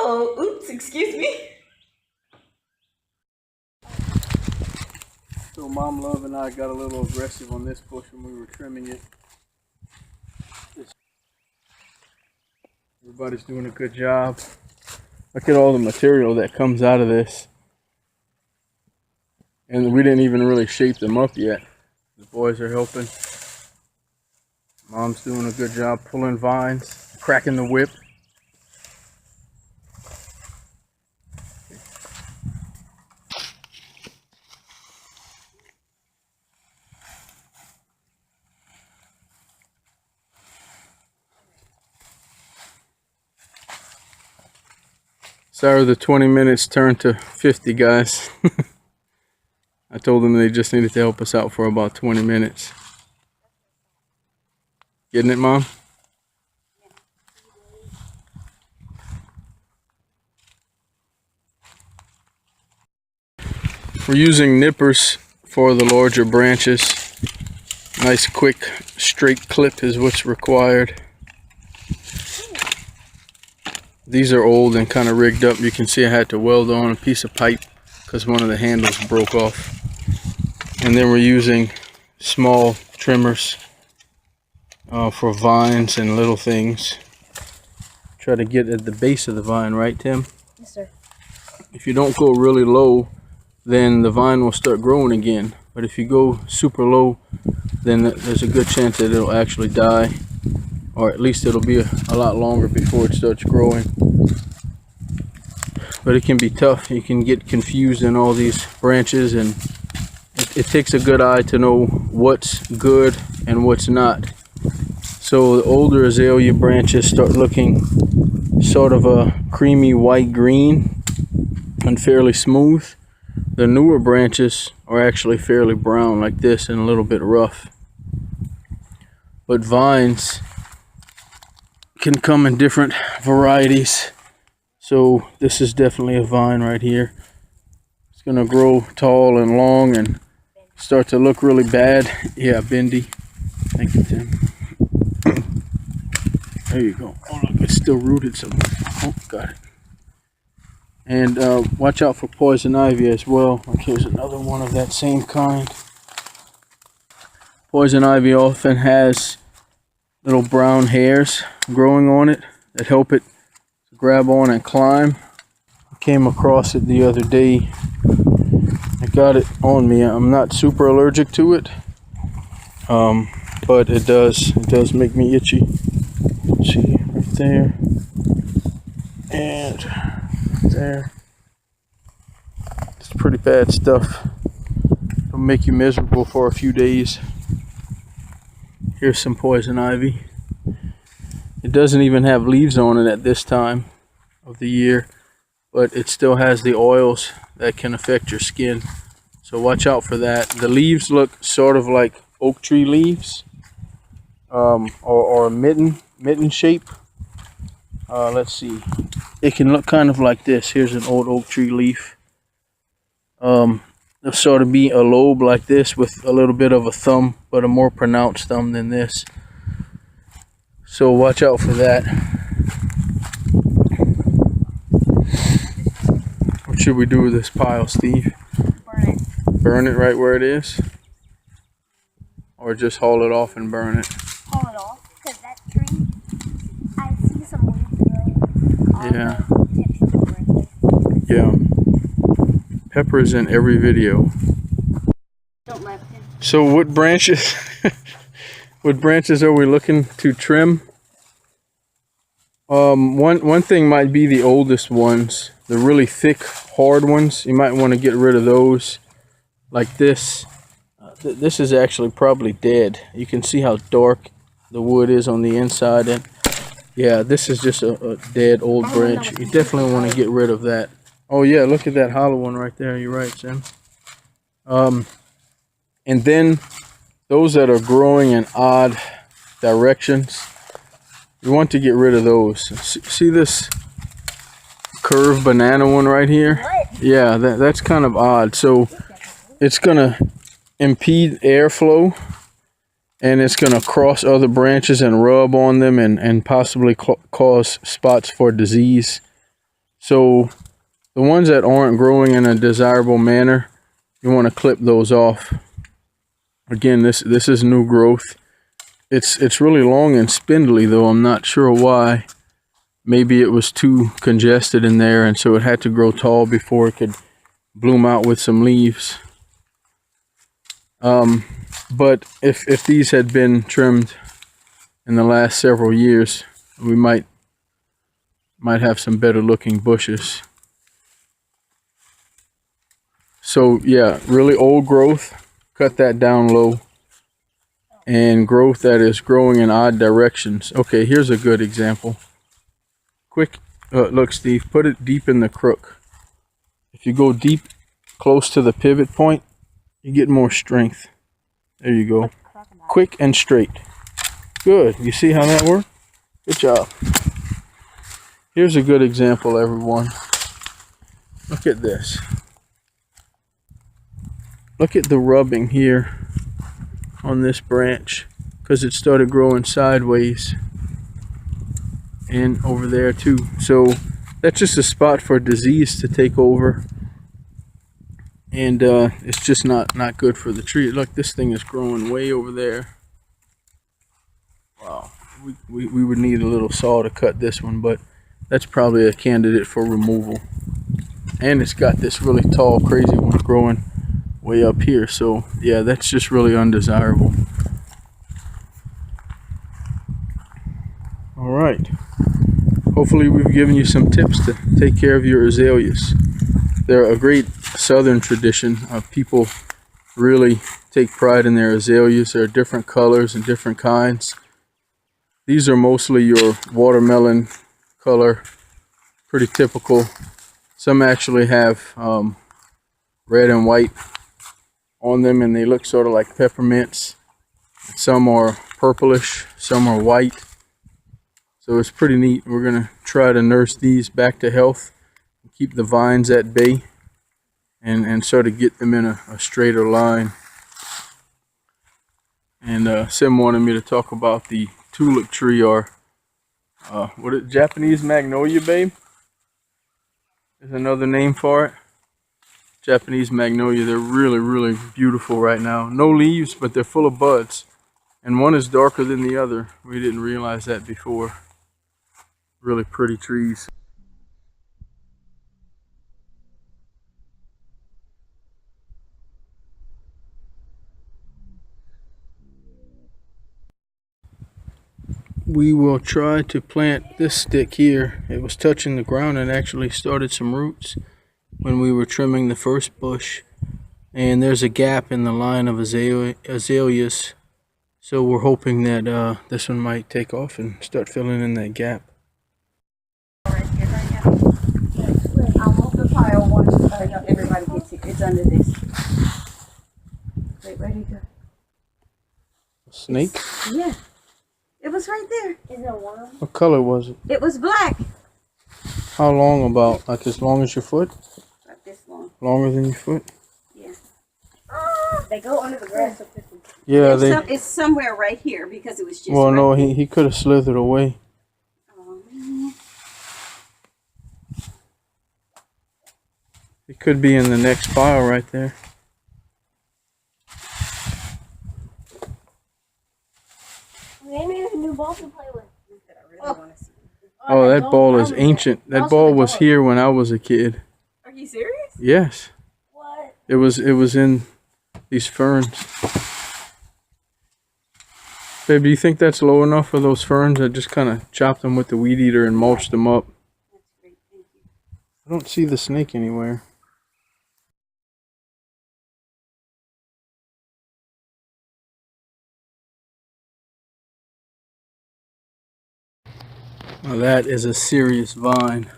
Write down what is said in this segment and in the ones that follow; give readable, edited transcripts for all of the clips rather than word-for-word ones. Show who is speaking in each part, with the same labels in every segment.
Speaker 1: Oh, oops, excuse me.
Speaker 2: So Mom Love and I got a little aggressive on this bush when we were trimming it. Everybody's doing a good job. Look at all the material that comes out of this. And we didn't even really shape them up yet. The boys are helping. Mom's doing a good job pulling vines, cracking the whip. Sorry, the 20 minutes turned to 50, guys. I told them they just needed to help us out for about 20 minutes. Getting it, Mom? We're using nippers for the larger branches. Nice, quick, straight clip is what's required. These are old and kind of rigged up. You can see I had to weld on a piece of pipe because one of the handles broke off. And then we're using small trimmers for vines and little things. Try to get at the base of the vine, right, Tim?
Speaker 1: Yes, sir.
Speaker 2: If you don't go really low, then the vine will start growing again. But if you go super low, then there's a good chance that it'll actually die. Or at least it'll be a lot longer before it starts growing. But it can be tough. You can get confused in all these branches, and it takes a good eye to know what's good and what's not. So the older azalea branches start looking sort of a creamy white green and fairly smooth. The newer branches are actually fairly brown like this and a little bit rough. But vines can come in different varieties. So this is definitely a vine right here. It's gonna grow tall and long and start to look really bad. Yeah, bendy. Thank you, Tim. There you go. Oh look, it's still rooted somewhere. Oh, got it. And watch out for poison ivy as well. Like here's another one of that same kind. Poison ivy often has little brown hairs growing on it that help it grab on and climb. I came across it the other day. I got it on me. I'm not super allergic to it, but it does make me itchy. See, right there and there. It's pretty bad stuff. It'll make you miserable for a few days. Here's some poison ivy. It doesn't even have leaves on it at this time of the year, but it still has the oils that can affect your skin. So watch out for that. The leaves look sort of like oak tree leaves, or mitten shape. Let's see. It can look kind of like this. Here's an old oak tree leaf. There'll sort of be a lobe like this with a little bit of a thumb, but a more pronounced thumb than this. So watch out for that. What should we do with this pile, Steve?
Speaker 1: Burn it.
Speaker 2: Burn it right where it is? Or just haul it off and burn it?
Speaker 1: Haul it off, because that tree, I see some leaves.
Speaker 2: Yeah. Yeah. Pepper is in every video.
Speaker 1: Don't left him.
Speaker 2: So what branches what branches are we looking to trim? One thing might be the oldest ones, the really thick, hard ones. You might want to get rid of those. Like this. This is actually probably dead. You can see how dark the wood is on the inside, and yeah, this is just a dead old branch. You definitely want to get rid of that. Oh yeah, look at that hollow one right there. You're right, Sam. And then those that are growing in odd directions, you want to get rid of those. See this curved banana one right here?
Speaker 1: What?
Speaker 2: Yeah, that's kind of odd. So it's gonna impede airflow, and it's gonna cross other branches and rub on them and possibly cause spots for disease. So the ones that aren't growing in a desirable manner, you want to clip those off. Again, this is new growth. It's really long and spindly though. I'm not sure why. Maybe it was too congested in there, and so it had to grow tall before it could bloom out with some leaves. But if these had been trimmed in the last several years, we might have some better looking bushes. So yeah, really old growth, cut that down low. And growth that is growing in odd directions. Okay, here's a good example. Quick, look Steve, put it deep in the crook. If you go deep, close to the pivot point, you get more strength. There you go. Quick and straight. Good, you see how that worked? Good job. Here's a good example, everyone. Look at this. Look at the rubbing here on this branch, because it started growing sideways and over there too. So that's just a spot for disease to take over, and it's just not good for the tree. Look, this thing is growing way over there. Wow, we would need a little saw to cut this one, but that's probably a candidate for removal. And it's got this really tall crazy one growing way up here, so yeah, that's just really undesirable. All right, hopefully we've given you some tips to take care of your azaleas. They're a great southern tradition. People really take pride in their azaleas. There are different colors and different kinds. These are mostly your watermelon color, pretty typical. Some actually have red and white on them, and they look sort of like peppermints. Some are purplish, some are white. So it's pretty neat. We're gonna try to nurse these back to health, keep the vines at bay, and sort of get them in a straighter line. And Sim wanted me to talk about the tulip tree, or what is it, Japanese magnolia, babe? There's another name for it. Japanese magnolia. They're really, really beautiful right now. No leaves, but they're full of buds. And one is darker than the other. We didn't realize that before. Really pretty trees. We will try to plant this stick here. It was touching the ground and actually started some roots when we were trimming the first bush. And there's a gap in the line of azaleas. So we're hoping that this one might take off and start filling in that gap.
Speaker 3: I'll move the pile once everybody gets it. It's under this. Wait, where did it go?
Speaker 2: Snake?
Speaker 3: Yeah. It was right there.
Speaker 1: Is it a worm?
Speaker 2: What color was it?
Speaker 3: It was black.
Speaker 2: How long about? Like as long as your foot?
Speaker 3: About this long.
Speaker 2: Longer than your foot?
Speaker 3: Yeah.
Speaker 1: They go under the grass so quickly.
Speaker 2: Yeah,
Speaker 3: It's somewhere right here because it was just.
Speaker 2: Well,
Speaker 3: right
Speaker 2: no,
Speaker 3: there.
Speaker 2: he could have slithered away.
Speaker 3: Oh, man.
Speaker 2: It could be in the next pile right there.
Speaker 1: They made a new ball to play with.
Speaker 3: I really want to see.
Speaker 2: Oh, that ball is ancient. That ball was here when I was a kid.
Speaker 3: Are you serious?
Speaker 2: Yes.
Speaker 1: What?
Speaker 2: It was in these ferns. Babe, do you think that's low enough for those ferns? I just kind of chopped them with the weed eater and mulched them up.
Speaker 3: That's great. Thank you.
Speaker 2: I don't see the snake anywhere. Now that is a serious vine.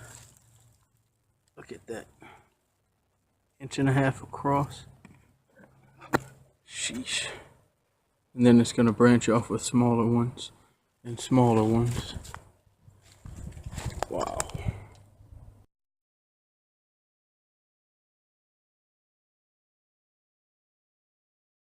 Speaker 2: Look at that. 1.5 inches across. Sheesh. And then it's going to branch off with smaller ones and smaller ones. Wow.